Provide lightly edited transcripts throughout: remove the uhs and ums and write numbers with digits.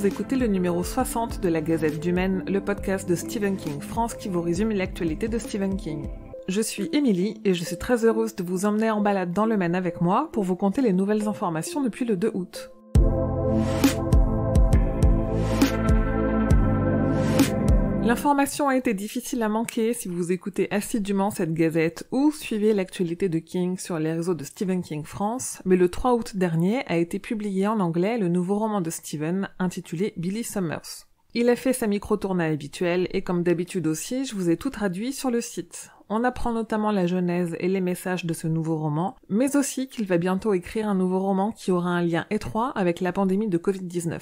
écoutez le numéro 60 de la Gazette du Maine, le podcast de Stephen King France qui vous résume l'actualité de Stephen King. Je suis Émilie et je suis très heureuse de vous emmener en balade dans le Maine avec moi pour vous conter les nouvelles informations depuis le 2 août. L'information a été difficile à manquer si vous écoutez assidûment cette gazette ou suivez l'actualité de King sur les réseaux de Stephen King France, mais le 3 août dernier a été publié en anglais le nouveau roman de Stephen intitulé Billy Summers. Il a fait sa micro-tournée habituelle et comme d'habitude aussi, je vous ai tout traduit sur le site. On apprend notamment la genèse et les messages de ce nouveau roman, mais aussi qu'il va bientôt écrire un nouveau roman qui aura un lien étroit avec la pandémie de Covid-19.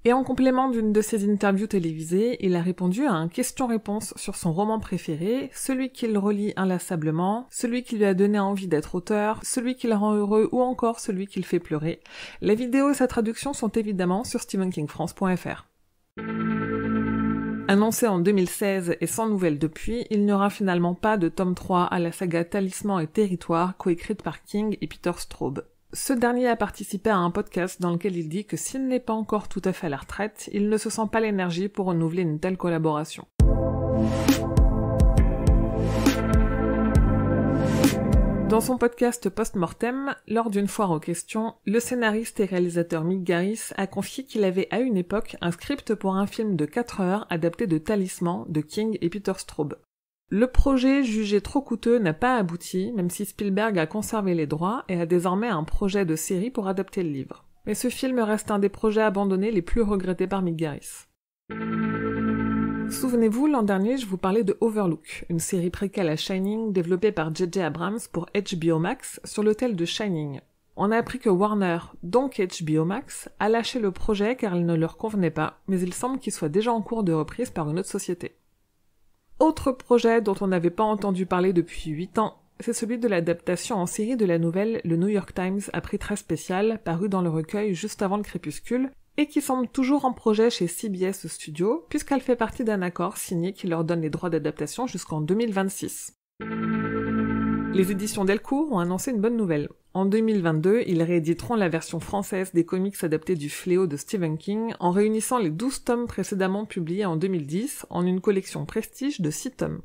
Et en complément d'une de ses interviews télévisées, il a répondu à un question-réponse sur son roman préféré, celui qu'il relit inlassablement, celui qui lui a donné envie d'être auteur, celui qui le rend heureux ou encore celui qui le fait pleurer. La vidéo et sa traduction sont évidemment sur stephenkingfrance.fr. Annoncé en 2016 et sans nouvelles depuis, il n'y aura finalement pas de tome 3 à la saga Talisman et Territoire coécrite par King et Peter Straub. Ce dernier a participé à un podcast dans lequel il dit que s'il n'est pas encore tout à fait à la retraite, il ne se sent pas l'énergie pour renouveler une telle collaboration. Dans son podcast Post-Mortem, lors d'une foire aux questions, le scénariste et réalisateur Mick Garris a confié qu'il avait à une époque un script pour un film de 4 heures adapté de Talisman de King et Peter Straub. Le projet, jugé trop coûteux, n'a pas abouti, même si Spielberg a conservé les droits et a désormais un projet de série pour adapter le livre. Mais ce film reste un des projets abandonnés les plus regrettés par Mick Garris. Souvenez-vous, l'an dernier, je vous parlais de Overlook, une série préquelle à Shining développée par J.J. Abrams pour HBO Max sur l'autel de Shining. On a appris que Warner, donc HBO Max, a lâché le projet car il ne leur convenait pas, mais il semble qu'il soit déjà en cours de reprise par une autre société. Autre projet dont on n'avait pas entendu parler depuis 8 ans, c'est celui de l'adaptation en série de la nouvelle Le New York Times à prix très spécial, paru dans le recueil juste avant le crépuscule, et qui semble toujours en projet chez CBS Studios, puisqu'elle fait partie d'un accord signé qui leur donne les droits d'adaptation jusqu'en 2026. Les éditions Delcourt ont annoncé une bonne nouvelle. En 2022, ils rééditeront la version française des comics adaptés du Fléau de Stephen King en réunissant les 12 tomes précédemment publiés en 2010 en une collection prestige de 6 tomes.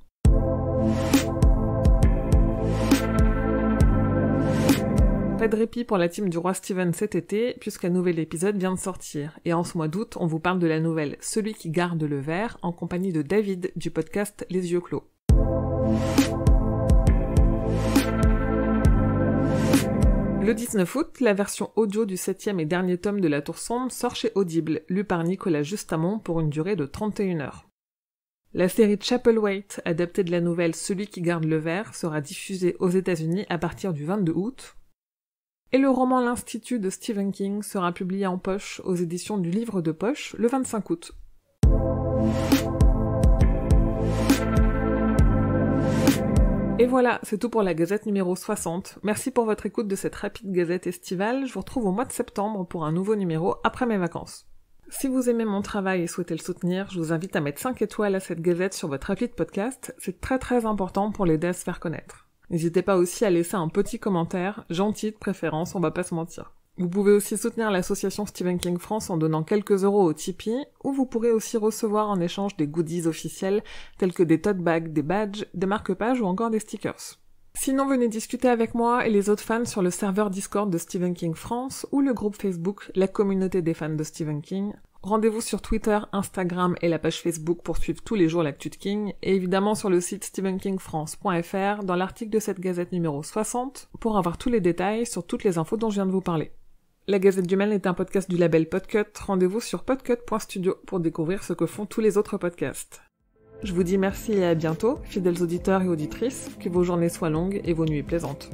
Pas de répit pour la team du Roi Stephen cet été, puisqu'un nouvel épisode vient de sortir. Et en ce mois d'août, on vous parle de la nouvelle Celui qui garde le verre, en compagnie de David du podcast Les Yeux Clos. Le 19 août, la version audio du 7e et dernier tome de La Tour Sombre sort chez Audible, lu par Nicolas Justamont pour une durée de 31 heures. La série Chapelwaite, adaptée de la nouvelle Celui qui garde le verre, sera diffusée aux États-Unis à partir du 22 août. Et le roman L'Institut de Stephen King sera publié en poche aux éditions du Livre de Poche le 25 août. Et voilà, c'est tout pour la Gazette numéro 60. Merci pour votre écoute de cette rapide Gazette estivale. Je vous retrouve au mois de septembre pour un nouveau numéro après mes vacances. Si vous aimez mon travail et souhaitez le soutenir, je vous invite à mettre 5 étoiles à cette Gazette sur votre appli de podcast. C'est très très important pour l'aider à se faire connaître. N'hésitez pas aussi à laisser un petit commentaire, gentil de préférence, on va pas se mentir. Vous pouvez aussi soutenir l'association Stephen King France en donnant quelques euros au Tipeee, ou vous pourrez aussi recevoir en échange des goodies officiels tels que des tote bags, des badges, des marque-pages ou encore des stickers. Sinon, venez discuter avec moi et les autres fans sur le serveur Discord de Stephen King France ou le groupe Facebook La Communauté des fans de Stephen King. Rendez-vous sur Twitter, Instagram et la page Facebook pour suivre tous les jours l'actu de King, et évidemment sur le site stephenkingfrance.fr dans l'article de cette Gazette numéro 60 pour avoir tous les détails sur toutes les infos dont je viens de vous parler. La Gazette du Maine est un podcast du label Podcut. Rendez-vous sur podcut.studio pour découvrir ce que font tous les autres podcasts. Je vous dis merci et à bientôt, fidèles auditeurs et auditrices, que vos journées soient longues et vos nuits plaisantes.